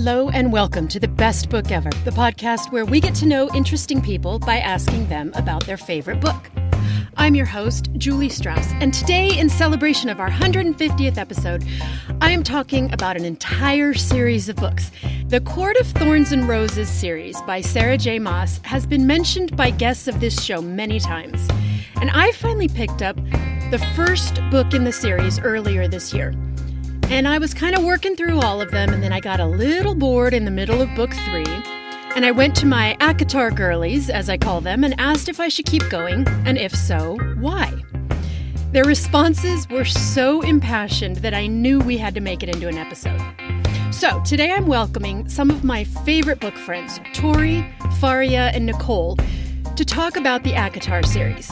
Hello and welcome to The Best Book Ever, the podcast where we get to know interesting people by asking them about their favorite book. I'm your host, Julie Strauss, and today, in celebration of our 150th episode, I am talking about an entire series of books. The Court of Thorns and Roses series by Sarah J. Maas has been mentioned by guests of this show many times, and I finally picked up the first book in the series earlier this year. And I was kind of working through all of them, and then I got a little bored in the middle of book 3, and I went to my ACOTAR girlies, as I call them, and asked if I should keep going, and if so, why? Their responses were so impassioned that I knew we had to make it into an episode. So today I'm welcoming some of my favorite book friends, Tori, Fareya, and Nicole, to talk about the ACOTAR series.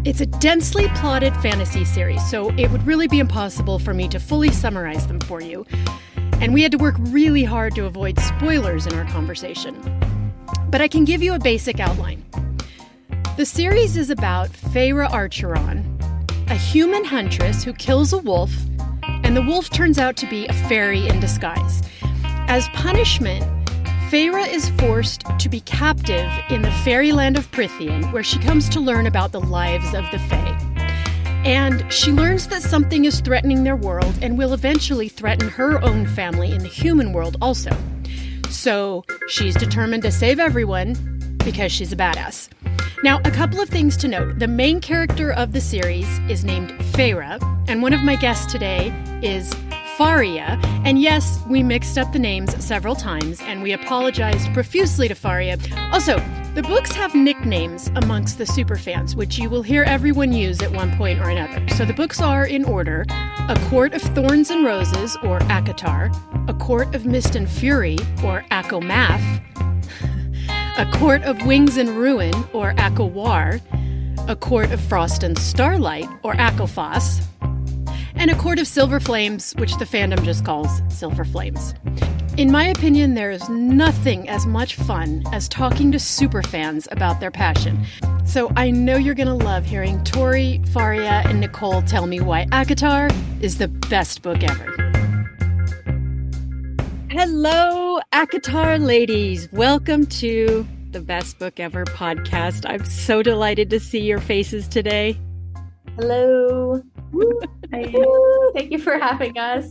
It's a densely plotted fantasy series, so it would really be impossible for me to fully summarize them for you. And we had to work really hard to avoid spoilers in our conversation. But I can give you a basic outline. The series is about Fareya Archeron, a human huntress who kills a wolf, and the wolf turns out to be a fairy in disguise. As punishment, Fareya is forced to be captive in the fairyland of Prithian, where she comes to learn about the lives of the Fae. And she learns that something is threatening their world and will eventually threaten her own family in the human world also. So she's determined to save everyone because she's a badass. Now, a couple of things to note. The main character of the series is named Fareya, and one of my guests today is Fareya, and yes, we mixed up the names several times, and we apologized profusely to Fareya. Also, the books have nicknames amongst the superfans, which you will hear everyone use at one point or another. So the books are in order: A Court of Thorns and Roses, or ACOTAR, A Court of Mist and Fury, or ACOMAR, A Court of Wings and Ruin, or ACOWAR, A Court of Frost and Starlight, or ACOFAS, and A Court of Silver Flames, which the fandom just calls Silver Flames. In my opinion, there is nothing as much fun as talking to superfans about their passion. So I know you're going to love hearing Tori, Fareya, and Nicole tell me why ACOTAR is the best book ever. Hello, ACOTAR ladies. Welcome to the Best Book Ever podcast. I'm so delighted to see your faces today. Hello. Thank you for having us.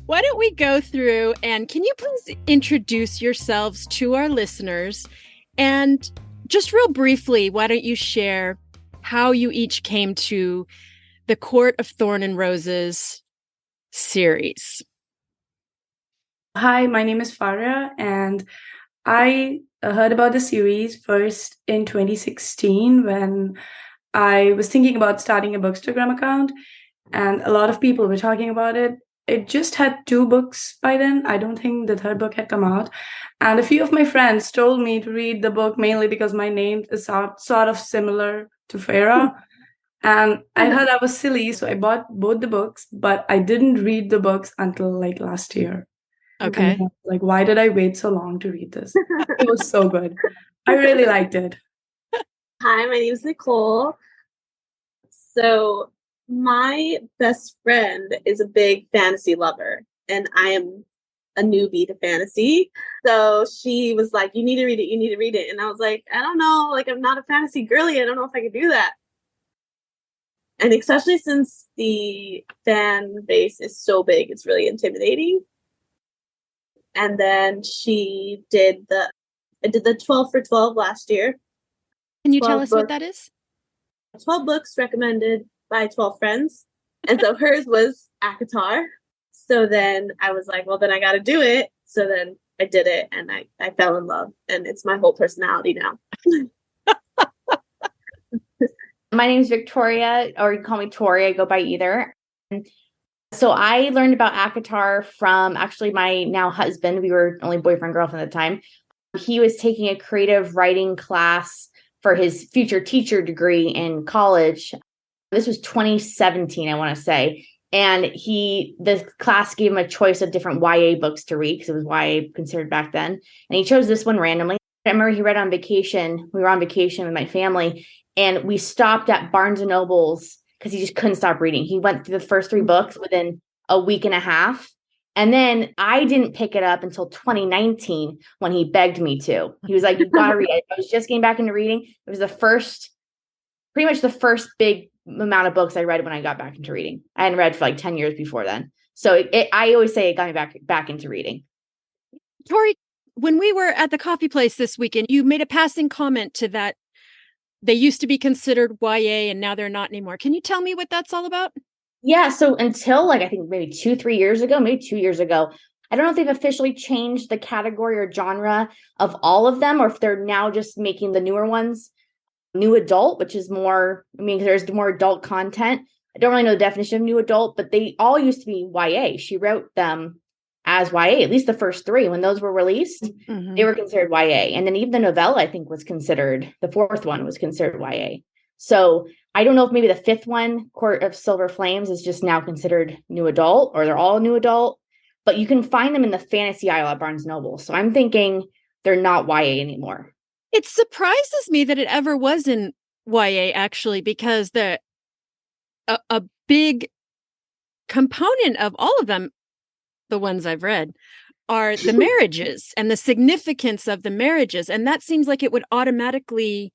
Why don't we go through, and can you please introduce yourselves to our listeners? And just real briefly, why don't you share how you each came to the Court of Thorn and Roses series? Hi, my name is Fareya, and I heard about the series first in 2016 when I was thinking about starting a Bookstagram account, and a lot of people were talking about it. It just had 2 books by then. I don't think the 3rd book had come out. And a few of my friends told me to read the book mainly because my name is sort of similar to Fareya. And I heard I was silly, so I bought both the books, but I didn't read the books until like last year. Okay. And like, why did I wait so long to read this? It was so good. I really liked it. Hi, my name is Nicole. So my best friend is a big fantasy lover, and I am a newbie to fantasy. So she was like, you need to read it, you need to read it. And I was like, I don't know, like I'm not a fantasy girly. I don't know if I could do that. And especially since the fan base is so big, it's really intimidating. And then I did the 12 for 12 last year. Can you tell us what that is? 12 books recommended by 12 friends. And so hers was ACOTAR. So then I was like, well, then I got to do it. So then I did it, and I fell in love, and it's my whole personality now. My name is Victoria, or you call me Tori. I go by either. So I learned about ACOTAR from actually my now husband. We were only boyfriend, girlfriend at the time. He was taking a creative writing class for his future teacher degree in college. This was 2017, I want to say. And the class gave him a choice of different YA books to read, because it was YA considered back then. And he chose this one randomly. I remember he read on vacation. We were on vacation with my family, and we stopped at Barnes & Noble's because he just couldn't stop reading. He went through the first 3 books within a week and a half. And then I didn't pick it up until 2019 when he begged me to. He was like, "You got to read it." I was just getting back into reading. It was pretty much the first big amount of books I read when I got back into reading. I hadn't read for like 10 years before then. So I always say it got me back into reading. Tori, when we were at the coffee place this weekend, you made a passing comment to that they used to be considered YA and now they're not anymore. Can you tell me what that's all about? Yeah. So until like, I think maybe 2 years ago, I don't know if they've officially changed the category or genre of all of them, or if they're now just making the newer ones new adult, which is more, there's more adult content. I don't really know the definition of new adult, but they all used to be YA. She wrote them as YA, at least the first 3. When those were released, they were considered YA. And then even the novella, I think, was considered, the 4th one was considered YA. So I don't know if maybe the 5th one, Court of Silver Flames, is just now considered new adult, or they're all new adult, but you can find them in the fantasy aisle at Barnes Noble. So I'm thinking they're not YA anymore. It surprises me that it ever was in YA, actually, because a big component of all of them, the ones I've read, are the marriages and the significance of the marriages. And that seems like it would automatically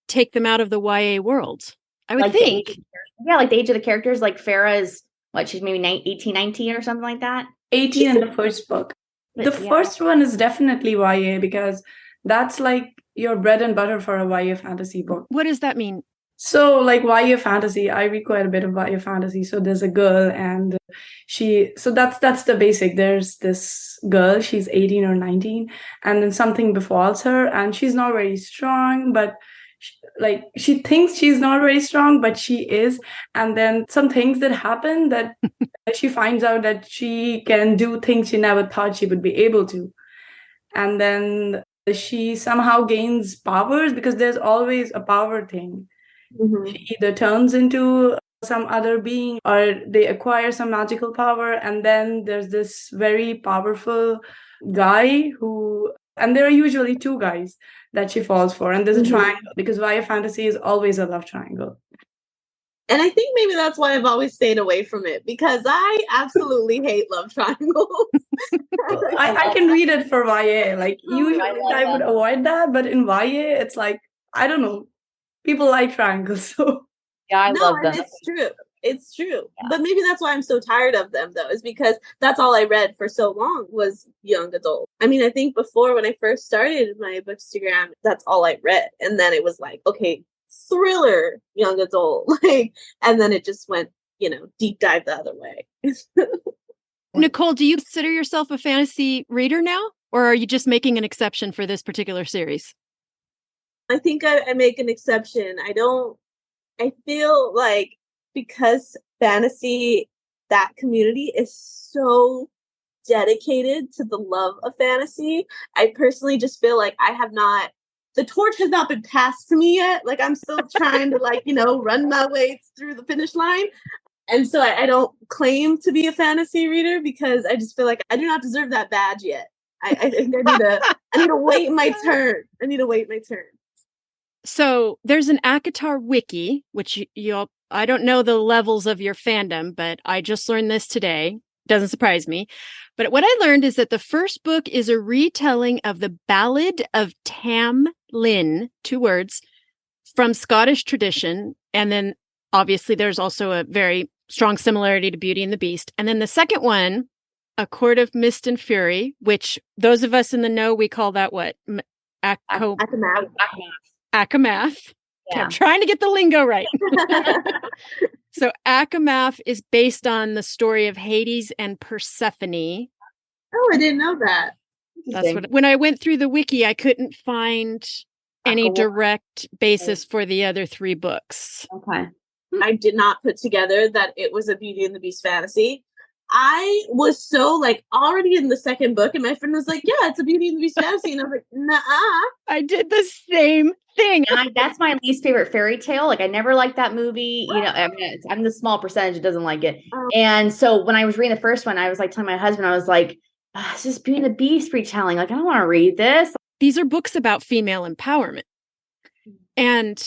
take them out of the YA world, I would think. Like the age of the characters, like Fareya is, she's maybe 18, 19 or something like that? 18 in the first book. The first one is definitely YA because that's like your bread and butter for a YA fantasy book. What does that mean? So like YA fantasy, I read quite a bit of YA fantasy. So there's a girl and that's the basic. There's this girl, she's 18 or 19, and then something befalls her and she's not very strong, but she thinks she's not very strong, but she is. And then some things that happen that she finds out that she can do things she never thought she would be able to. And then she somehow gains powers because there's always a power thing. She either turns into some other being or they acquire some magical power. And then there's this very powerful guy and there are usually 2 guys that she falls for. And there's a triangle because YA fantasy is always a love triangle. And I think maybe that's why I've always stayed away from it, because I absolutely hate love triangles. I can read it for YA. Usually I would avoid that, but in YA, it's like, I don't know. People like triangles, so. Yeah, I love them. It's true. It's true. Yeah. But maybe that's why I'm so tired of them, though, is because that's all I read for so long was young adult. I think before when I first started my Bookstagram, that's all I read. And then it was like, okay, thriller, young adult, and then it just went, deep dive the other way. Nicole, do you consider yourself a fantasy reader now? Or are you just making an exception for this particular series? I think I make an exception. I feel like because fantasy, that community is so dedicated to the love of fantasy, I personally just feel like the torch has not been passed to me yet. I'm still trying to run my way through the finish line. And so I don't claim to be a fantasy reader because I just feel like I do not deserve that badge yet. I think I need to wait my turn. So there's an ACOTAR wiki, which I don't know the levels of your fandom, but I just learned this today. Doesn't surprise me. But what I learned is that the first book is a retelling of the Ballad of Tam Lin, 2 words, from Scottish tradition. And then obviously there's also a very strong similarity to Beauty and the Beast. And then the second one, A Court of Mist and Fury, which those of us in the know, we call that what? ACOMAF. Yeah. I'm trying to get the lingo right. So ACOMAF is based on the story of Hades and Persephone. Oh, I didn't know that. That's when I went through the wiki, I couldn't find any direct basis for the other 3 books. Okay. I did not put together that it was a Beauty and the Beast fantasy. I was so already in the second book, and my friend was like, "Yeah, it's a Beauty and the Beast fantasy," and I was like, "Nuh-uh." I did the same thing. And that's my least favorite fairy tale. I never liked that movie. I'm the small percentage that doesn't like it. And so when I was reading the first one, I was telling my husband, I was like, "This is Beauty and the Beast retelling. I don't want to read this." These are books about female empowerment, and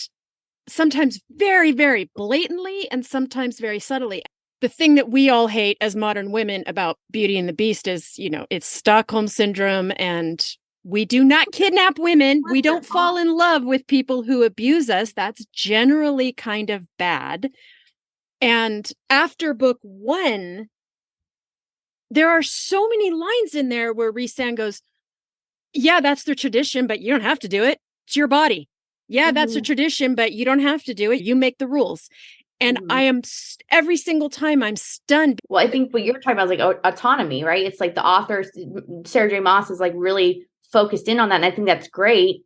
sometimes very, very blatantly, and sometimes very subtly. the thing that we all hate as modern women about Beauty and the Beast is, it's Stockholm syndrome, and we do not kidnap women. We don't fall in love with people who abuse us. That's generally kind of bad. And after book 1, there are so many lines in there where Rhys-San goes, yeah, that's their tradition, but you don't have to do it. It's your body. Yeah, that's a tradition, but you don't have to do it. You make the rules. And I am every single time I'm stunned. Well, I think what you're talking about is like autonomy, right? It's like the author, Sarah J. Maas, is like really focused in on that. And I think that's great.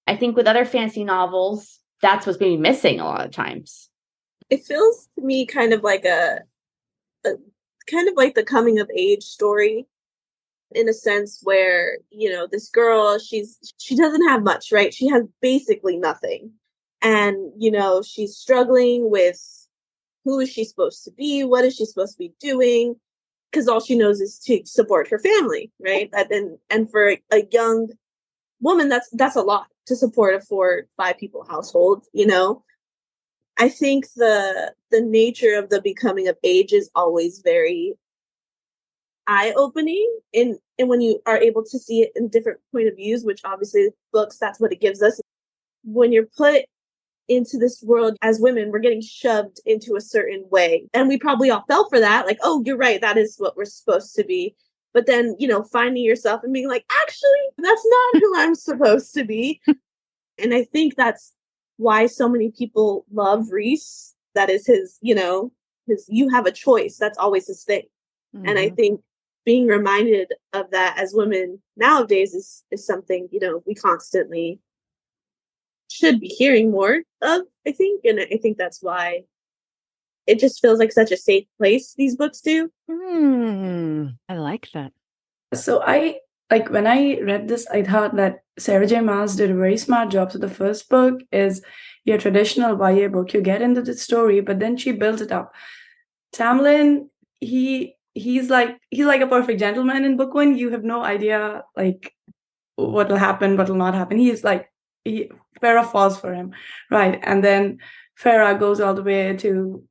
I think with other fantasy novels, that's what's maybe missing a lot of times. It feels to me kind of like a kind of like the coming of age story, in a sense where, this girl, she doesn't have much, right? She has basically nothing. And, she's struggling with who is she supposed to be? What is she supposed to be doing? Because all she knows is to support her family, right? And for a young woman, that's a lot to support a 4-5 people household, I think the nature of the becoming of age is always very eye-opening, and when you are able to see it in different point of views, which obviously books, that's what it gives us. When you're put into this world as women, we're getting shoved into a certain way, and we probably all fell for that, like, oh, you're right, that is what we're supposed to be. But then, finding yourself and being like, actually, that's not who I'm supposed to be. And I think that's why so many people love Rhys. That is his, his you have a choice. That's always his thing. And I think being reminded of that as women nowadays is something, we constantly should be hearing more of, I think. And I think that's why it just feels like such a safe place, these books do. I like that. So when I read this, I thought that Sarah J. Maas did a very smart job. So the first book is your traditional YA book. You get into the story, but then she builds it up. Tamlin, he's like a perfect gentleman in book 1. You have no idea like what will happen, what will not happen. He's like, Fareya falls for him, right? And then Fareya goes all the way to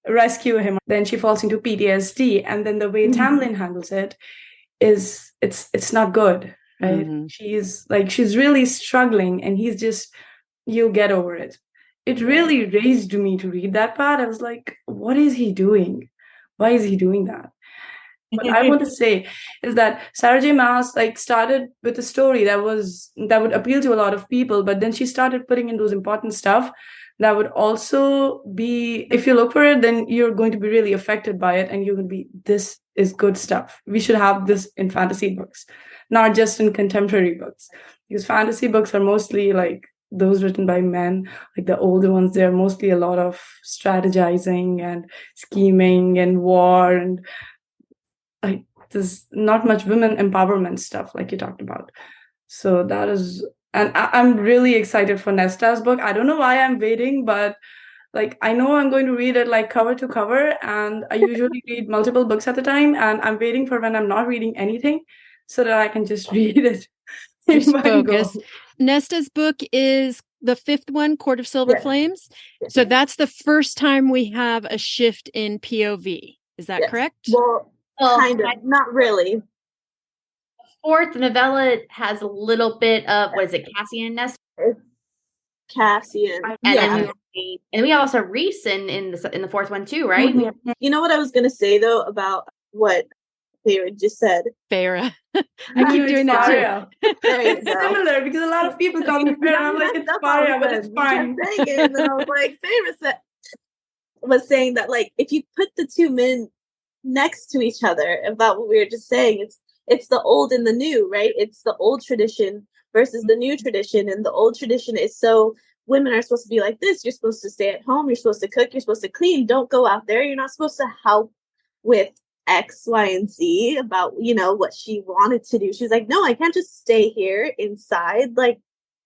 rescue him. Then she falls into PTSD, and then the way Tamlin handles it is it's not good, right? She's really struggling, and he's just, you'll get over it. It really raised me to read that part. I was like, what is he doing? Why is he doing that? What I want to say is that Sarah J. Maas started with a story that would appeal to a lot of people, but then she started putting in those important stuff that would also be, if you look for it, then you're going to be really affected by it, and you're going to be, this is good stuff. We should have this in fantasy books, not just in contemporary books, because fantasy books are mostly like those written by men, like the older ones. They're mostly a lot of strategizing and scheming and war, and there's not much women empowerment stuff like you talked about. So that is, and I'm really excited for Nesta's book. I don't know why I'm waiting, but I know I'm going to read it cover to cover, and I usually read multiple books at a time, and I'm waiting for when I'm not reading anything so that I can just read it. Just focus. Nesta's book is the 5th one, Court of Silver Flames. So that's the first time we have a shift in POV. Is that correct? Well, kind of, not really. The 4th novella has a little bit of, what is it, Cassian and Nesta? Cassian. And then we also Rhys in the 4th one too, right? You know what I was going to say though about what Fareya just said? Fareya. I keep doing that too. It's similar because a lot of people call me Fareya. I'm like, it's Fareya, but it's fine. And then I was like, Fareya was saying that if you put the two men next to each other, about what we were just saying, it's the old and the new, right? It's the old tradition versus the new tradition. And the old tradition is so women are supposed to be like this. You're supposed to stay at home. You're supposed to cook. You're supposed to clean. Don't go out there. You're not supposed to help with X, Y, and Z about, what she wanted to do. She's like, no, I can't just stay here inside.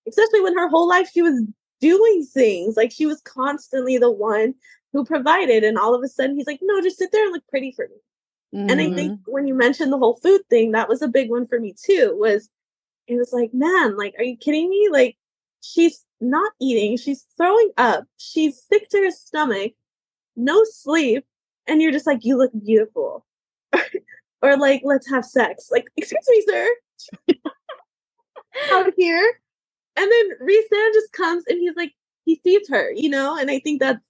Especially when her whole life she was doing things. She was constantly the one who provided. And all of a sudden he's like, no, just sit there and look pretty for me. And I think when you mentioned the whole food thing, that was a big one for me too, it was like, man, are you kidding me? She's not eating. She's throwing up. She's sick to her stomach. No sleep. and you're just like, you look beautiful. Or like, let's have sex. Like, excuse me, sir. Out here. And then Rhys just comes and he's like, he sees her, you know? And I think that's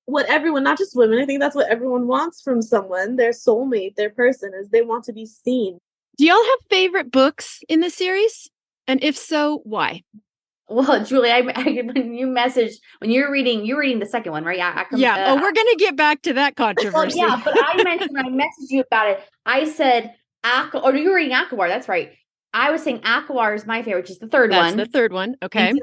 what everyone, not just women, I think that's what everyone wants from someone, their soulmate, their person, is they want to be seen. Do y'all have favorite books in the series? And if so, why? Well, Julie, when you're reading the second one, right? Yeah. We're going to get back to that controversy. Well, yeah, but I messaged you about it. I said, or you were reading ACOWAR. That's right. I was saying ACOWAR is my favorite, which is the third one. That's the third one. Okay.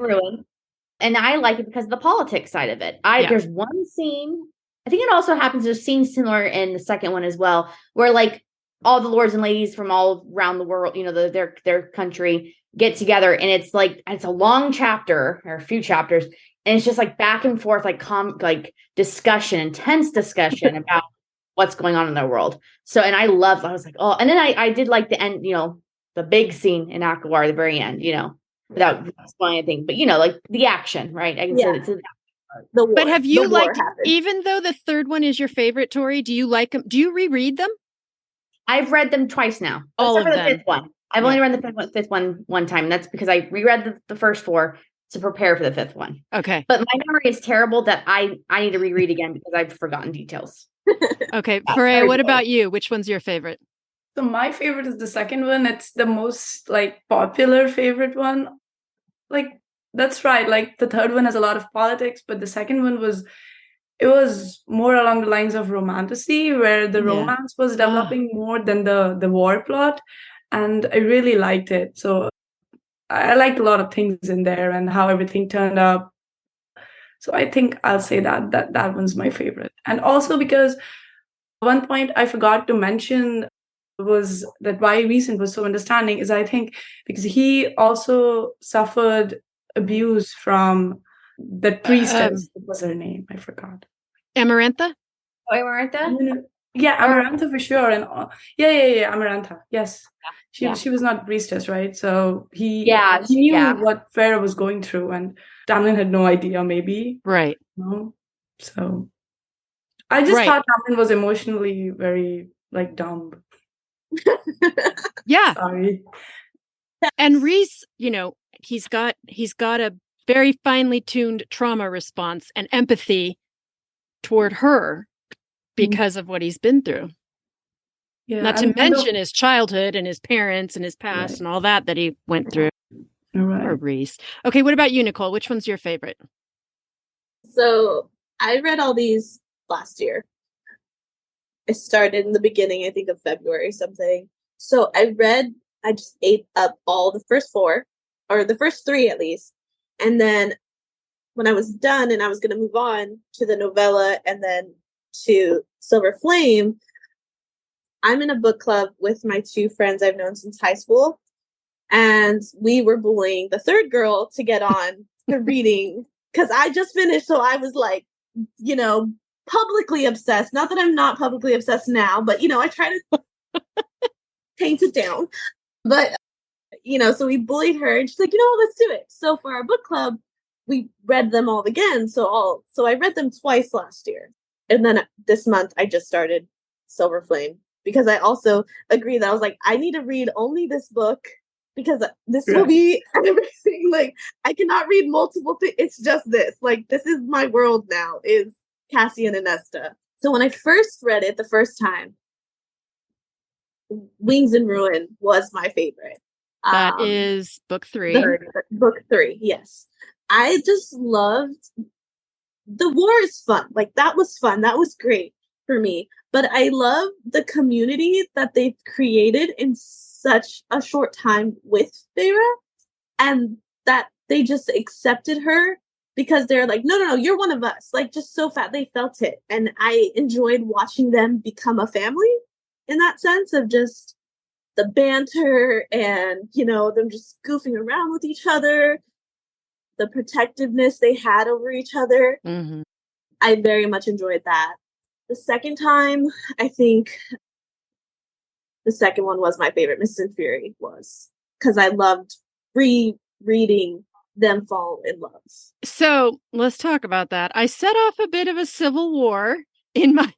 And I like it because of the politics side of it. There's one scene, I think it also happens, there's scenes similar in the second one as well, where like all the lords and ladies from all around the world, you know, their country get together, and it's like, it's a long chapter or a few chapters, and it's just like back and forth, like discussion, intense discussion about what's going on in their world. So, and I was like, oh, and then I did like the end, you know, the big scene in ACOWAR, the very end, you know, without spoiling anything, but you know, like the action, right? I can say it's the war. But have you liked, even though the third one is your favorite, Tori, do you like them? Do you reread them? I've read them twice now. All of them. The fifth one. I've only read the fifth one time. And that's because I reread the first four to prepare for the fifth one. Okay. But my memory is terrible that I need to reread again because I've forgotten details. Okay. Fareya, what about you? Which one's your favorite? So my favorite is the second one. It's the most like popular favorite one. Like, that's right. Like the third one has a lot of politics, but the second one was more along the lines of romantasy, where the romance was developing more than the war plot. And I really liked it. So I liked a lot of things in there and how everything turned out. So I think I'll say that one's my favorite. And also because one point I forgot to mention was that why Recent was so understanding is, I think, because he also suffered abuse from that priestess. What was her name? I forgot. Amarantha? Oh, Amarantha? Yeah, Amarantha for sure. And Amarantha. Yes. She was not priestess, right? So he knew what Fareya was going through, and Tamlin had no idea, maybe. Right. You know? So I just thought Tamlin was emotionally very like dumb. Yeah. Sorry. And Rhys, you know, he's got a very finely tuned trauma response and empathy toward her because of what he's been through. Yeah, not to mention his childhood and his parents and his past and all that he went through. Right. Or Rhys. Okay, what about you, Nicole? Which one's your favorite? So I read all these last year. I started in the beginning, I think, of February or something. So I just ate up all the first four, or the first three at least. And then when I was done and I was going to move on to the novella and then to Silver Flame, I'm in a book club with my two friends I've known since high school. And we were bullying the third girl to get on to reading because I just finished. So I was like, you know, publicly obsessed. Not that I'm not publicly obsessed now, but, you know, I try to paint it down. But, you know, so we bullied her and she's like, you know, let's do it. So for our book club, we read them all again. So I read them twice last year. And then this month I just started Silver Flame because I also agree that I was like, I need to read only this book because this will be everything. Like, I cannot read multiple things. It's just this. Like, this is my world now, is Cassian and Nesta. So when I first read it the first time, Wings and Ruin was my favorite. That is book 3. Book 3, yes. I just loved the war is fun. Like, that was fun. That was great for me. But I love the community that they've created in such a short time with Fareya, and that they just accepted her because they're like, no, you're one of us. Like, just so fat. They felt it. And I enjoyed watching them become a family in that sense of just the banter and, you know, them just goofing around with each other, the protectiveness they had over each other. Mm-hmm. I very much enjoyed that. The second time, I think the second one was my favorite. Mist and Fury was, because I loved rereading them fall in love. So let's talk about that. I set off a bit of a civil war in my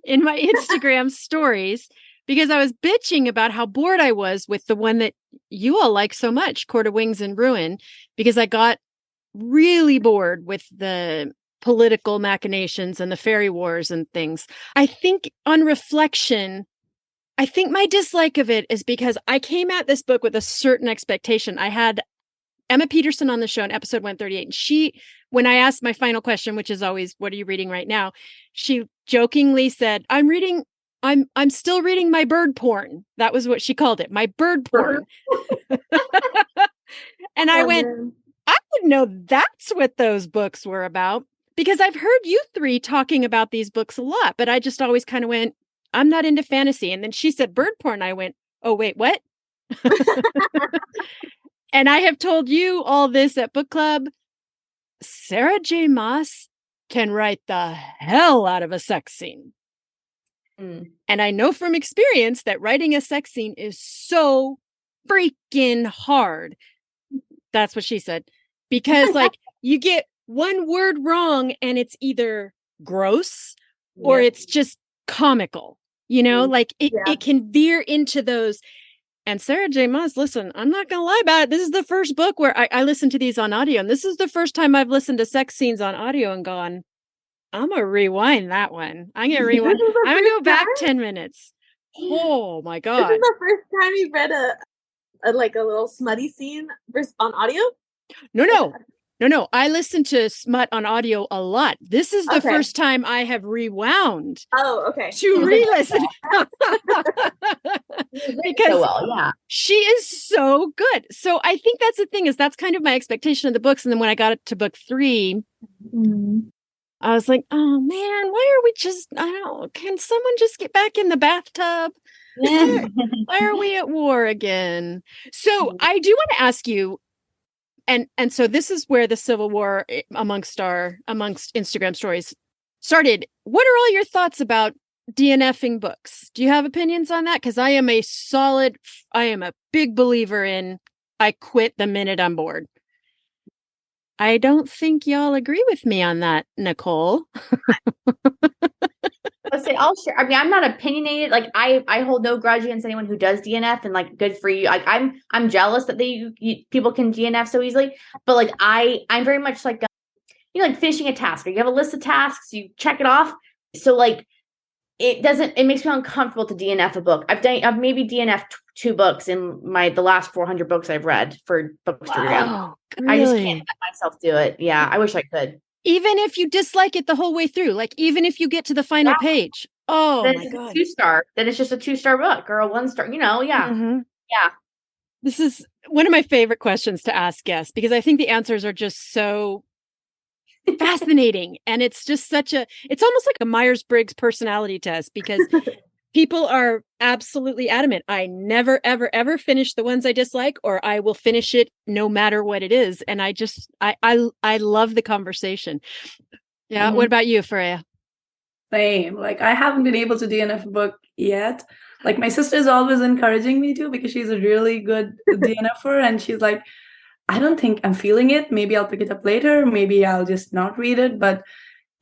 Instagram stories because I was bitching about how bored I was with the one that you all like so much, Court of Wings and Ruin, because I got really bored with the political machinations and the fairy wars and things. I think on reflection, I think my dislike of it is because I came at this book with a certain expectation. I had Emma Peterson on the show in episode 138. And when I asked my final question, which is always, what are you reading right now? She jokingly said, I'm still reading my bird porn. That was what she called it, my bird porn. And I went, I didn't know that's what those books were about, because I've heard you three talking about these books a lot, but I just always kind of went, I'm not into fantasy. And then she said bird porn. I went, oh, wait, what? And I have told you all this at book club. Sarah J. Maas can write the hell out of a sex scene. And I know from experience that writing a sex scene is so freaking hard. That's what she said. Because like you get one word wrong and it's either gross or it's just comical, like it can veer into those. And Sarah J. Maas, listen, I'm not going to lie about it. This is the first book where I listen to these on audio. And this is the first time I've listened to sex scenes on audio and gone, I'm going to rewind that one. I'm going to rewind. I'm going to go back 10 minutes. Oh my God. This is the first time you read a little smutty scene on audio? No. I listen to smut on audio a lot. This is the first time I have rewound. Oh, okay. To re-listen. Because she is so good. So I think that's the thing, is that's kind of my expectation of the books. And then when I got it to book 3, I was like, oh man, why are we can someone just get back in the bathtub? Why are we at war again? So I do want to ask you, and so this is where the Civil War amongst Instagram stories started. What are all your thoughts about DNFing books? Do you have opinions on that? Because I am a big believer in I quit the minute I'm bored. I don't think y'all agree with me on that, Nicole. I'll share. I mean, I'm not opinionated. Like I hold no grudge against anyone who does DNF, and like, good for you. Like I'm jealous that people can DNF so easily. But like I'm very much like, like finishing a task. You have a list of tasks, you check it off. So like it makes me uncomfortable to DNF a book. I've maybe DNF'd 2 books in the last 400 books I've read for books to read. Really? I just can't let myself do it. Yeah, I wish I could. Even if you dislike it the whole way through, like even if you get to the final page. Oh then my God. 2-star. Then it's just a 2-star book or a 1-star, yeah. Mm-hmm. Yeah. This is one of my favorite questions to ask guests, because I think the answers are just so fascinating. And it's just it's almost like a Myers-Briggs personality test, because people are absolutely adamant. I never, ever, ever finish the ones I dislike, or I will finish it no matter what it is. And I love the conversation. Yeah. Mm-hmm. What about you, Fareya? Same. Like, I haven't been able to DNF a book yet. Like, my sister is always encouraging me to, because she's a really good DNFer, and she's like, I don't think I'm feeling it. Maybe I'll pick it up later. Maybe I'll just not read it. But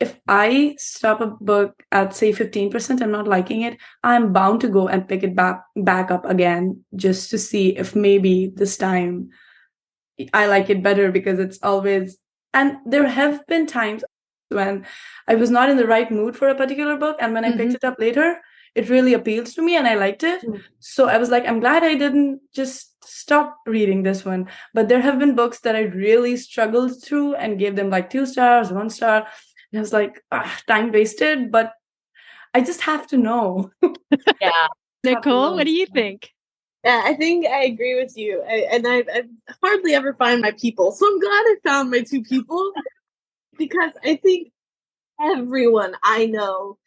if I stop a book at, say, 15%, I'm not liking it, I'm bound to go and pick it back up again, just to see if maybe this time I like it better, because it's always... And there have been times when I was not in the right mood for a particular book, and when I picked it up later, it really appealed to me and I liked it. So I was like, I'm glad I didn't just stop reading this one. But there have been books that I really struggled through and gave them like 2 stars, 1 star. And I was like, time wasted, but I just have to know. Yeah. Nicole, what do you think? Yeah, I think I agree with you. I hardly ever find my people. So I'm glad I found my 2 people, because I think everyone I know,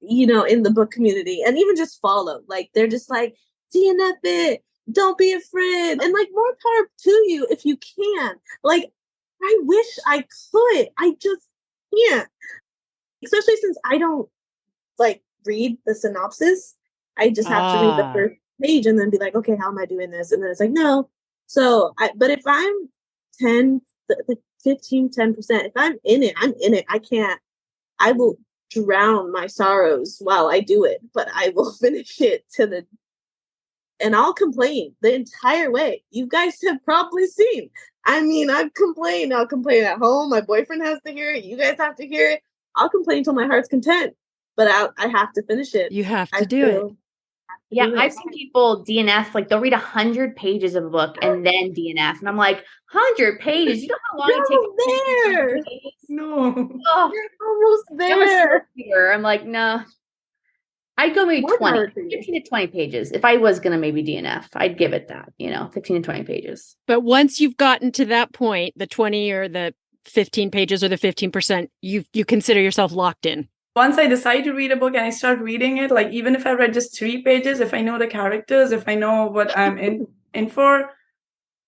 in the book community, and even just follow, like, they're just like, DNF it, don't be afraid, and like, more power to you if you can. Like, I wish I could, I just can't, especially since I don't like read the synopsis. I just have to read the first page and then be like, okay, how am I doing this? And then it's like, no. So but if I'm 10, 15, 10%, if I'm in it, I will drown my sorrows while I do it, but I will finish it and I'll complain the entire way. You guys have probably seen. I mean, I've complained. I'll complain at home. My boyfriend has to hear it. You guys have to hear it. I'll complain till my heart's content, but I have to finish it. You have to do it. Yeah, I've seen people DNF, like they'll read 100 pages of a book and then DNF. And I'm like, 100 pages? You know how long it takes? No. Oh, You're almost there. I'm like, no. I'd go maybe 15 to 20 pages. If I was going to maybe DNF, I'd give it that, 15 to 20 pages. But once you've gotten to that point, the 20 or the 15 pages or the 15%, you consider yourself locked in. Once I decide to read a book and I start reading it, like even if I read just 3 pages, if I know the characters, if I know what I'm in for,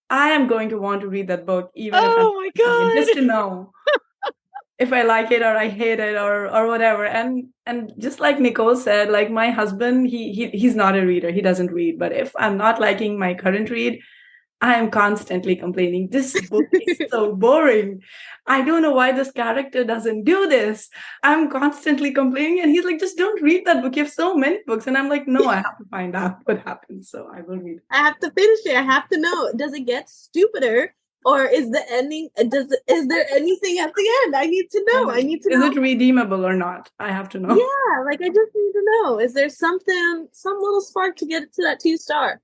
I am going to want to read that book, even if my God, just to know if I like it or I hate it or whatever. And just like Nicole said, like my husband, he's not a reader. He doesn't read. But if I'm not liking my current read, I am constantly complaining. This book is so boring. I don't know why this character doesn't do this. I'm constantly complaining. And he's like, just don't read that book. You have so many books. And I'm like, no, I have to find out what happens. So I will read it. I have to finish it. I have to know. Does it get stupider? Or is the ending, is there anything at the end? I need to know. I need to know. Is it redeemable or not? I have to know. Yeah, like I just need to know. Is there some little spark to get it to that 2-star?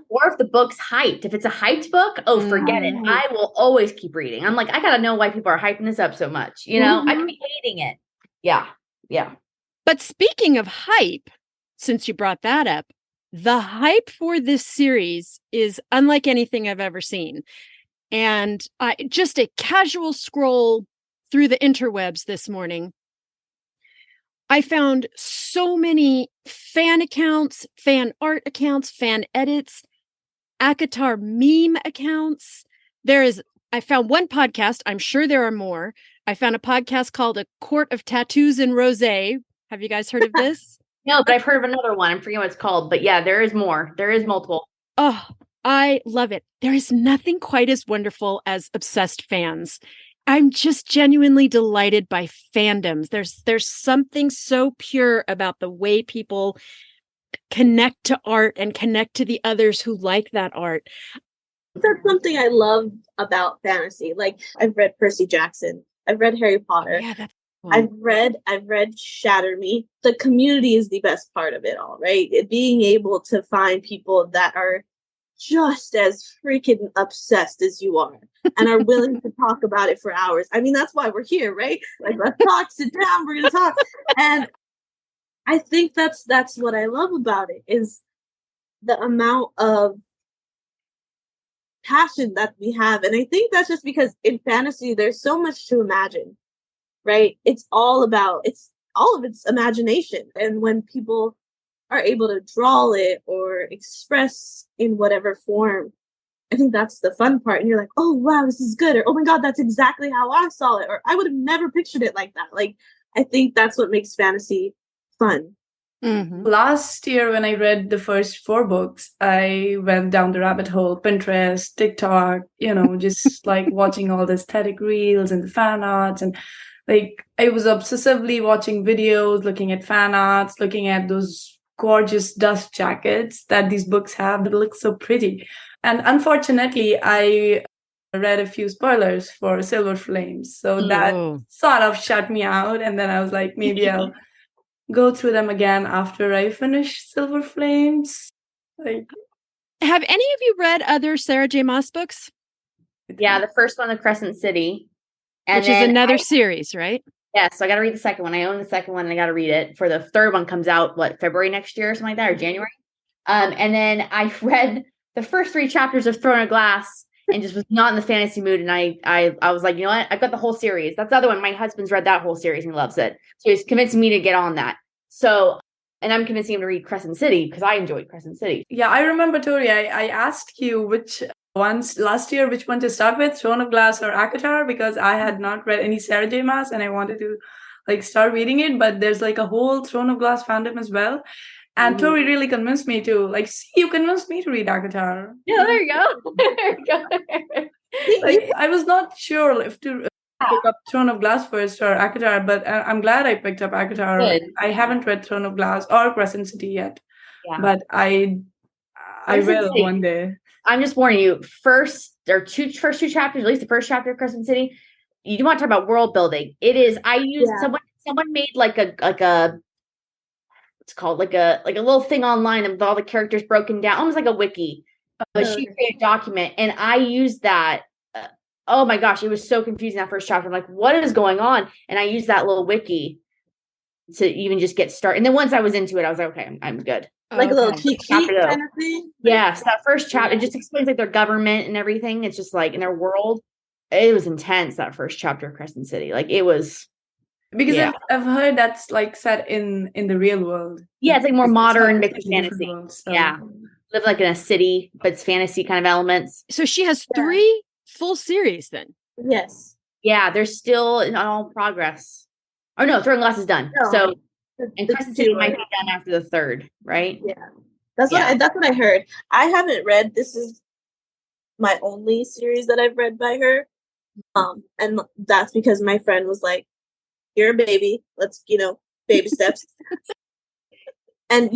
Or if the book's hyped. If it's a hyped book, forget it. I will always keep reading. I'm like, I got to know why people are hyping this up so much. I could be hating it. Yeah. But speaking of hype, since you brought that up, the hype for this series is unlike anything I've ever seen. And just a casual scroll through the interwebs this morning, I found so many fan accounts, fan art accounts, fan edits, ACOTAR meme accounts. I found one podcast. I'm sure there are more. I found a podcast called A Court of Tattoos and Rosé. Have you guys heard of this? No, but I've heard of another one. I'm forgetting what it's called. But yeah, there is more. There is multiple. Oh, I love it. There is nothing quite as wonderful as obsessed fans. I'm just genuinely delighted by fandoms. There's something so pure about the way people connect to art and connect to the others who like that art. That's something I love about fantasy. Like I've read Percy Jackson. I've read Harry Potter. Yeah, that's cool. I've read Shatter Me. The community is the best part of it all, right? Being able to find people that are just as freaking obsessed as you are and are willing to talk about it for hours. I mean, that's why we're here, right? Like, let's talk, sit down, we're gonna talk. And I think that's what I love about it, is the amount of passion that we have. And I think that's just because in fantasy there's so much to imagine, right? It's all of its imagination. And when people are able to draw it or express in whatever form, I think that's the fun part. And you're like, oh wow, this is good, or oh my god, that's exactly how I saw it, or I would have never pictured it like that. Like, I think that's what makes fantasy fun. Mm-hmm. Last year when I read the first 4 books, I went down the rabbit hole, Pinterest, TikTok, just like watching all the aesthetic reels and the fan arts, and like I was obsessively watching videos, looking at fan arts, looking at those gorgeous dust jackets that these books have that look so pretty. And unfortunately, I read a few spoilers for Silver Flames. So that sort of shut me out. And then I was like, maybe I'll go through them again after I finish Silver Flames. Like, have any of you read other Sarah J. Maas books? Yeah, the first one, The Crescent City. Which is another series, right? Yeah, so I got to read the second one. I own the second one, and I got to read it. For the third one comes out, February next year or something like that, or January? And then I read the first 3 chapters of Throne of Glass and just was not in the fantasy mood. And I was like, you know what? I've got the whole series. That's the other one. My husband's read that whole series and he loves it. So he's convincing me to get on that. So, and I'm convincing him to read Crescent City because I enjoyed Crescent City. Yeah, I remember, Tori, I asked you which one to start with, Throne of Glass or ACOTAR, because I had not read any Sarah J. Maas and I wanted to start reading it, but there's a whole Throne of Glass fandom as well. And Tori really convinced me to, you convinced me to read ACOTAR. Yeah, there you go. I was not sure if to pick up Throne of Glass first or ACOTAR, but I'm glad I picked up ACOTAR. Good. I haven't read Throne of Glass or Crescent City yet, but I Crescent will City. one day. I'm just warning you, first two chapters, at least the first chapter of Crescent City, you want to talk about world building. It is, I used someone made like a it's called like a little thing online with all the characters broken down, almost like a wiki. But she created a document and I used that. Oh my gosh, it was so confusing that first chapter. I'm like, what is going on? And I used that little wiki to even just get started. And then once I was into it, I was like, okay, I'm good. Like a little cheat sheet kind of thing. Yes, that first chapter, it just explains like their government and everything. It's just like in their world. It was intense, that first chapter of Crescent City. Like it was. Because I've heard that's like set in the real world. Yeah, it's like more modern mixed fantasy. fantasy. World, so. Yeah. Live like in a city, but it's fantasy kind of elements. So she has 3 full series then. Yes. Yeah, they're still in all progress. Oh no, Thorns and Roses is done. No, So and Crescent City might be done after the 3rd, right? Yeah. That's what I heard. I haven't read, this is my only series that I've read by her. And that's because my friend was like, you're a baby. Let's, baby steps. And,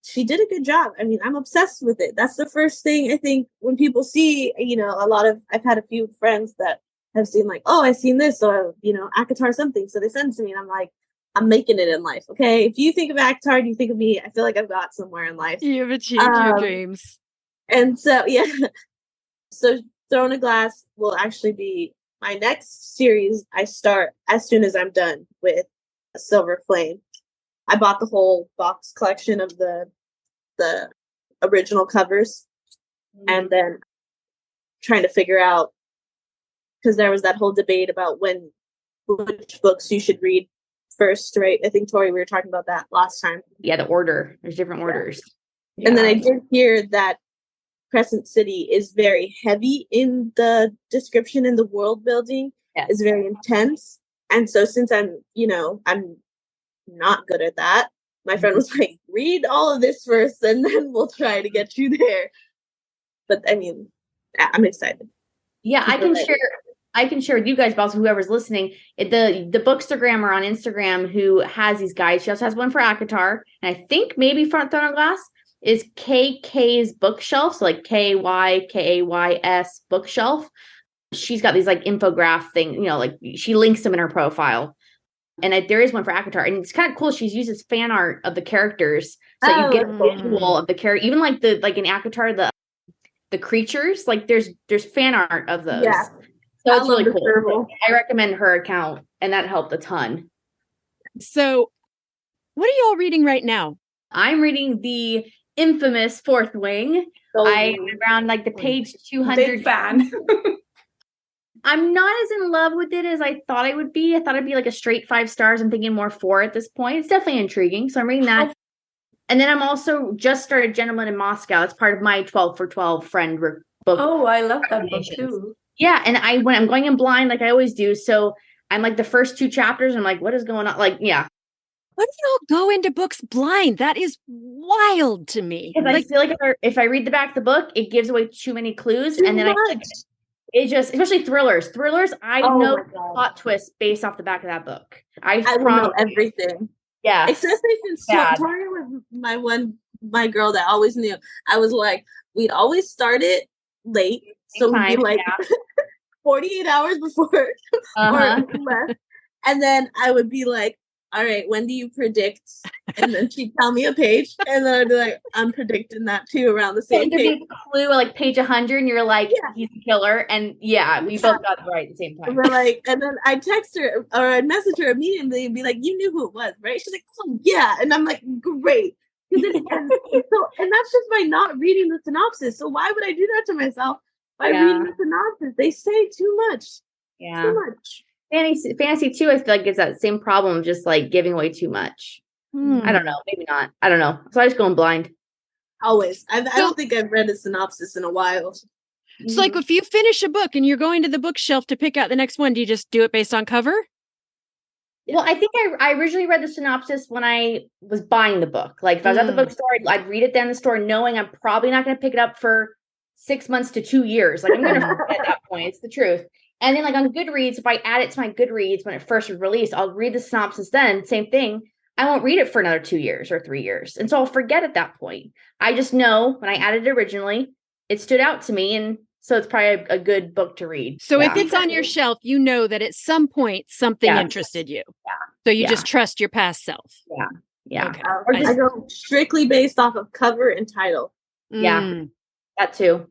she did a good job. I mean, I'm obsessed with it. That's the first thing I think when people see, I've had a few friends that have seen like, oh, I've seen this or, ACOTAR something. So they send it to me and I'm like, I'm making it in life. Okay. If you think of ACOTAR, you think of me, I feel like I've got somewhere in life. You've achieved your dreams. And so, So Throne of Glass will actually be my next series. I start as soon as I'm done with Silver Flame. I bought the whole box collection of the original covers, and then trying to figure out, because there was that whole debate about which books you should read first, right? I think, Tori, we were talking about that last time. Yeah, the order. There's different orders. And then I did hear that Crescent City is very heavy in the description and the world building. Yes. Is very intense. And so since I'm not good at that, my friend was like, read all of this first and then we'll try to get you there. But I mean, I'm excited. Yeah, I can share with you guys, but also whoever's listening, the Bookstagrammer on Instagram who has these guides. She also has one for ACOTAR, and I think maybe Front Throne of Glass is KK's bookshelf, so like KYKAYS bookshelf. She's got these like infograph thing, like she links them in her profile. And there is one for ACOTAR, and it's kind of cool. She's uses fan art of the characters, so you get a visual of the character. Even like in ACOTAR, the creatures, like there's fan art of those. Yeah. So it's really cool. I recommend her account, and that helped a ton. So, what are you all reading right now? I'm reading the infamous Fourth Wing. I'm around like the page 200. Big fan. I'm not as in love with it as I thought I would be. I thought it'd be like a straight 5 stars. I'm thinking more 4 at this point. It's definitely intriguing. So I'm reading that. And then I'm also just started Gentleman in Moscow. It's part of my 12 for 12 friend book. Oh, I love that book too. Yeah. And when I'm going in blind, like I always do. So I'm like the first 2 chapters. I'm like, what is going on? Like, yeah. Why do you all go into books blind? That is wild to me. Because I feel like if I read the back of the book, it gives away too many clues. And then it just, especially thrillers. I know plot twists based off the back of that book. I know everything. Yeah. Especially since Tori was my girl that always knew. I was like, we'd always start it late. So we'd be like 48 hours before or less. And then I would be like, all right, when do you predict? And then she'd tell me a page, and then I'd be like, I'm predicting that too around the same page. Clue like page 100, and you're like, he's a killer. And we both got it right at the same time. We're like, and then I'd text her or I'd message her immediately and be like, you knew who it was, right? She's like, oh yeah. And I'm like, great. And that's just by not reading the synopsis. So why would I do that to myself by reading the synopsis? They say too much. Yeah. Too much. Fantasy too, I feel like it's that same problem, just like giving away too much. I don't know. Maybe not. I don't know. So I just going blind. Always. I don't think I've read a synopsis in a while. So like if you finish a book and you're going to the bookshelf to pick out the next one, do you just do it based on cover? Well, I think I originally read the synopsis when I was buying the book. Like if I was at the bookstore, I'd read it down in the store knowing I'm probably not going to pick it up for 6 months to 2 years. Like I'm going to forget at that point. It's the truth. And then like on Goodreads, if I add it to my Goodreads when it first was released, I'll read the synopsis then, same thing. I won't read it for another 2 years or 3 years. And so I'll forget at that point. I just know when I added it originally, it stood out to me. And so it's probably a good book to read. So if it's on your shelf, you know that at some point something interested you. Yeah. So you just trust your past self. Yeah. Yeah. Okay. I go strictly based off of cover and title. Yeah. That too.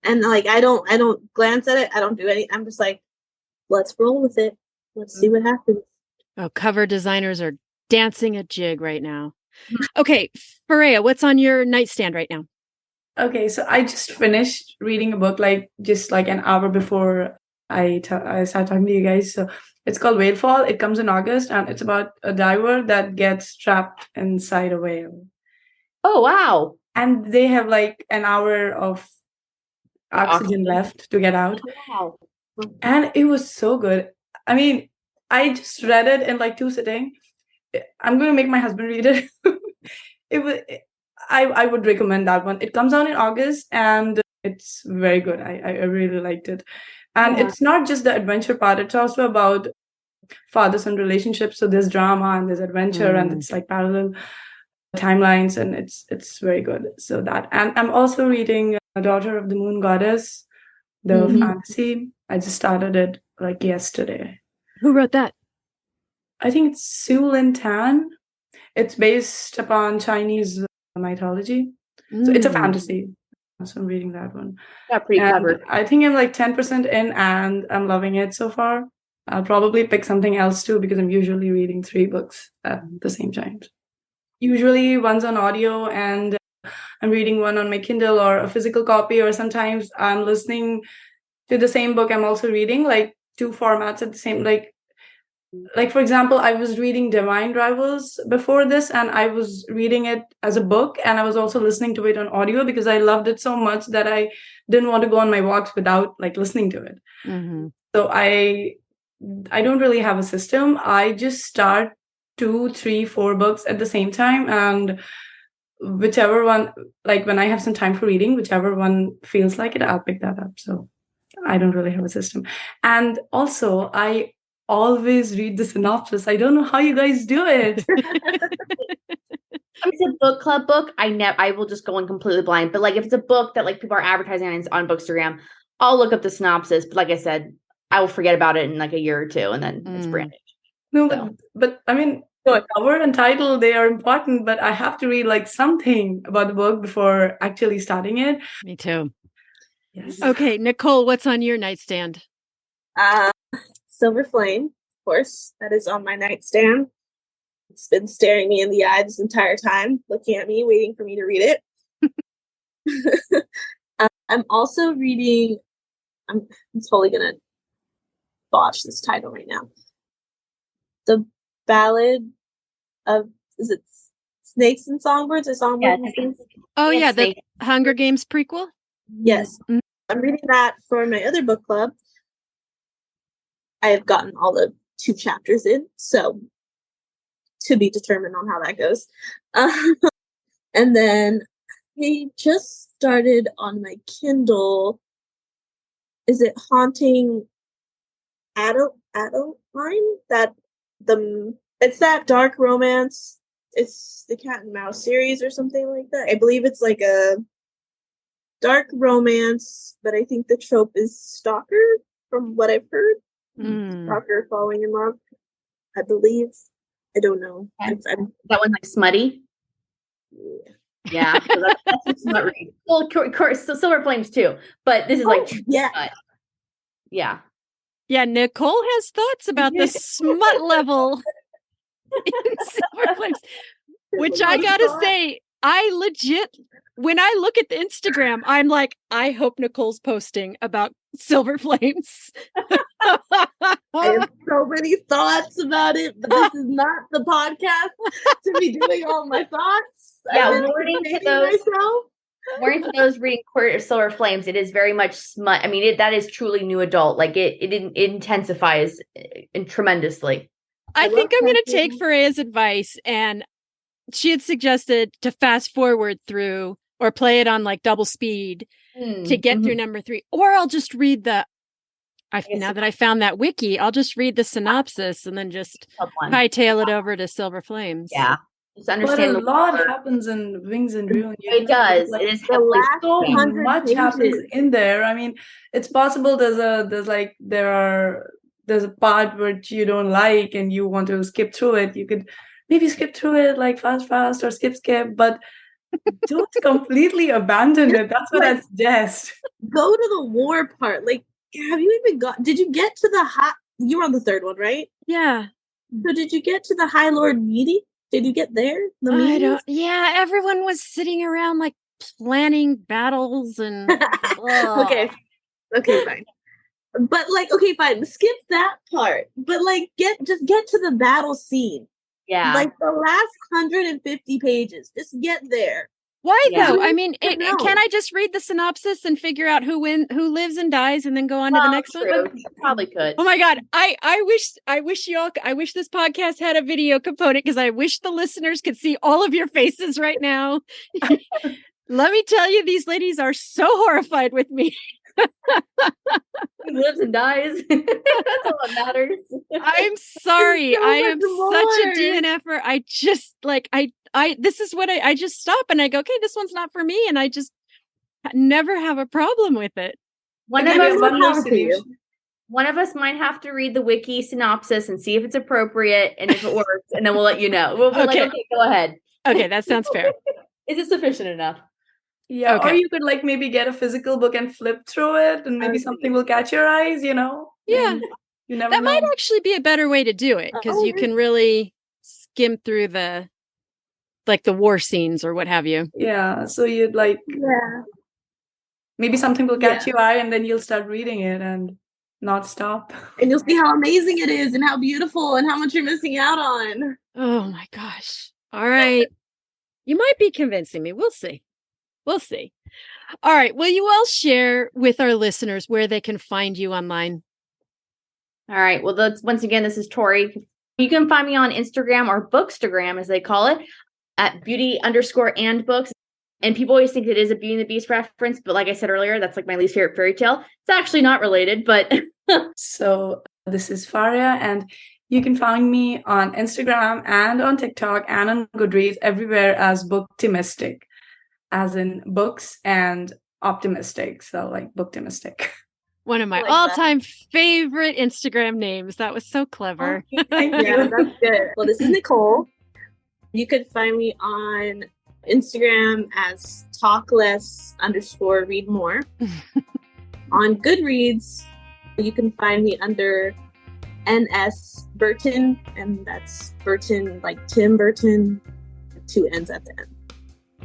And like I don't glance at it. I don't do any. I'm just like, let's roll with it. Let's see what happens. Oh, cover designers are dancing a jig right now. Okay, Fareya, what's on your nightstand right now? Okay, so I just finished reading a book just like an hour before I started talking to you guys. So it's called Whalefall. It comes in August, and it's about a diver that gets trapped inside a whale. Oh, wow. And they have like an hour of oxygen left to get out. Wow. And it was so good. I mean, I just read it in like 2 sittings. I'm going to make my husband read it. I would recommend that one. It comes out in August and it's very good. I really liked it. And it's not just the adventure part. It's also about father-son relationships. So there's drama and there's adventure and it's like parallel timelines and it's very good. So that. And I'm also reading Daughter of the Moon Goddess, the fantasy. I just started it like yesterday. Who wrote that? I think it's Su Lin Tan. It's based upon Chinese mythology. So it's a fantasy. So I'm reading that one. Yeah, pretty clever. I think I'm like 10% in and I'm loving it so far. I'll probably pick something else too because I'm usually reading 3 books at the same time. Usually one's on audio and I'm reading one on my Kindle or a physical copy, or sometimes I'm listening to the same book I'm also reading, like 2 formats at the same, like for example, I was reading Divine Rivals before this and I was reading it as a book and I was also listening to it on audio because I loved it so much that I didn't want to go on my walks without like listening to it. So I don't really have a system. I just start 2, 3, 4 books at the same time, and whichever one, like when I have some time for reading, whichever one feels like it, I'll pick that up. So I don't really have a system. And also I always read the synopsis. I don't know how you guys do it. If it's a book club book, I will just go in completely blind. But like if it's a book that like people are advertising on Bookstagram, I'll look up the synopsis. But like I said, I will forget about it in like a year or 2 and then it's brand new. No, but I mean, cover and title, they are important, but I have to read like something about the book before actually starting it. Me too. Yes. Okay, Nicole, what's on your nightstand? Silver Flame, of course. That is on my nightstand. It's been staring me in the eye this entire time, looking at me, waiting for me to read it. I'm also reading, I'm totally going to botch this title right now. The Ballad of, is it Snakes and Songbirds or Songbirds? Yeah, oh, yeah, the Hunger Games prequel? Yes. I'm reading that for my other book club. I have gotten all the 2 chapters in, so to be determined on how that goes. And then I just started on my Kindle. Is it Haunting Adeline? It's that dark romance. It's the Cat and Mouse series or something like that. I believe it's like a dark romance, but I think the trope is stalker, from what I've heard. Stalker falling in love, I believe. I don't know. That one like smutty? Yeah. So that's a smut read. Well, of course, so Silver Flames too, but this is yeah. Yeah, Nicole has thoughts about the smut level in Silver Flames, which I gotta say, I legit, when I look at the Instagram, I'm like, I hope Nicole's posting about Silver Flames. I have so many thoughts about it, but this is not the podcast to be doing all my thoughts. Yeah, warning to those reading Court of Silver Flames, it is very much smut. I mean, that is truly new adult. Like it intensifies tremendously. I think I'm going to take Fareya's advice, and she had suggested to fast forward through or play it on like double speed to get through number 3, or I'll just read the now that I found that wiki, I'll just read the synopsis and then just hightail it over to Silver Flames. Yeah. Just But understand a lot happens in Wings and Ruin. It does. Like, It is the last so 100 much pages. happens in there. I mean, it's possible there's a part which you don't like and you want to skip through it. You could maybe skip through it like fast or skip, but don't completely abandon it. That's what I suggest. Go to the war part. Like, have you even did you get to the you were on the third one, right? Yeah. So did you get to the High Lord meeting? Did you get there? Yeah, everyone was sitting around like planning battles and Okay, fine. But like, okay, fine. Skip that part. But like, just get to the battle scene. Yeah. Like the last 150 pages. Just get there. Why Yeah. though? I mean, can I just read the synopsis and figure out who lives and dies, and then go on to the next one? You probably could. Oh my God, I wish this podcast had a video component, because I wish the listeners could see all of your faces right now. Let me tell you, these ladies are so horrified with me. Who lives and dies? That's all that matters. I'm sorry. So I am such a more. DNFer. I just like this is what I just stop and I go, okay, this one's not for me, and I just never have a problem with it. One of us might have to read the wiki synopsis and see if it's appropriate and if it works, and then we'll let you know. We'll be like, okay, go ahead. Okay, that sounds fair. Is it sufficient enough? Yeah, Okay. or you could like maybe get a physical book and flip through it, and maybe something will catch your eyes, you know? Yeah. And you never That know. might actually be a better way to do it, because you can really skim through the war scenes or what have you. Yeah, so you'd like maybe something will catch your eye, and then you'll start reading it and not stop. And you'll see how amazing it is and how beautiful and how much you're missing out on. Oh my gosh. All right. You might be convincing me. We'll see. All right. Will you all share with our listeners where they can find you online? All right. Well, once again, this is Tori. You can find me on Instagram, or Bookstagram, as they call it, at beauty_and_books. And people always think it is a Beauty and the Beast reference. But like I said earlier, that's like my least favorite fairy tale. It's actually not related, but. So this is Fareya, and you can find me on Instagram and on TikTok and on Goodreads, everywhere as Booktimistic, as in books and optimistic. So like Booktimistic. One of my all-time favorite Instagram names. That was so clever. Oh, thank you. Yeah, that's good. Well, this is Nicole. You could find me on Instagram as talkless_readmore. On Goodreads, you can find me under NS Burton, and that's Burton like Tim Burton, 2 N's at the end.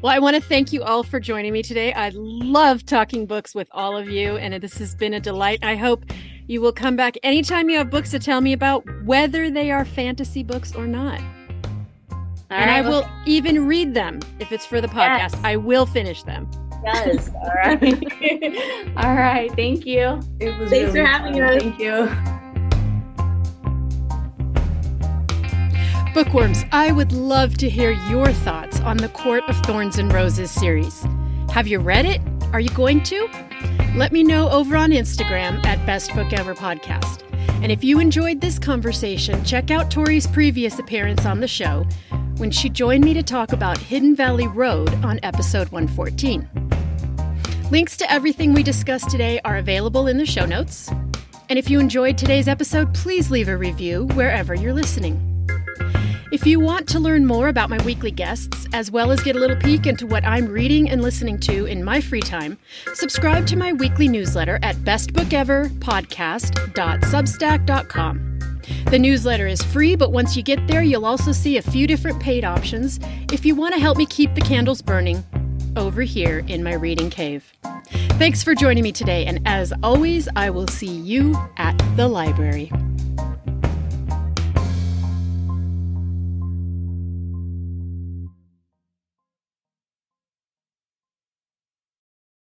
Well, I want to thank you all for joining me today. I love talking books with all of you, and this has been a delight. I hope you will come back anytime you have books to tell me about, whether they are fantasy books or not. I will even read them if it's for the podcast. Yes. I will finish them. Yes. All right. All right. Thank you. Thanks for having us. Thank you. Bookworms, I would love to hear your thoughts on the Court of Thorns and Roses series. Have you read it? Are you going to? Let me know over on Instagram at Best Book Ever Podcast. And if you enjoyed this conversation, check out Tori's previous appearance on the show when she joined me to talk about Hidden Valley Road on episode 114. Links to everything we discussed today are available in the show notes. And if you enjoyed today's episode, please leave a review wherever you're listening. If you want to learn more about my weekly guests, as well as get a little peek into what I'm reading and listening to in my free time, subscribe to my weekly newsletter at bestbookeverpodcast.substack.com. The newsletter is free, but once you get there, you'll also see a few different paid options if you want to help me keep the candles burning over here in my reading cave. Thanks for joining me today, and as always, I will see you at the library.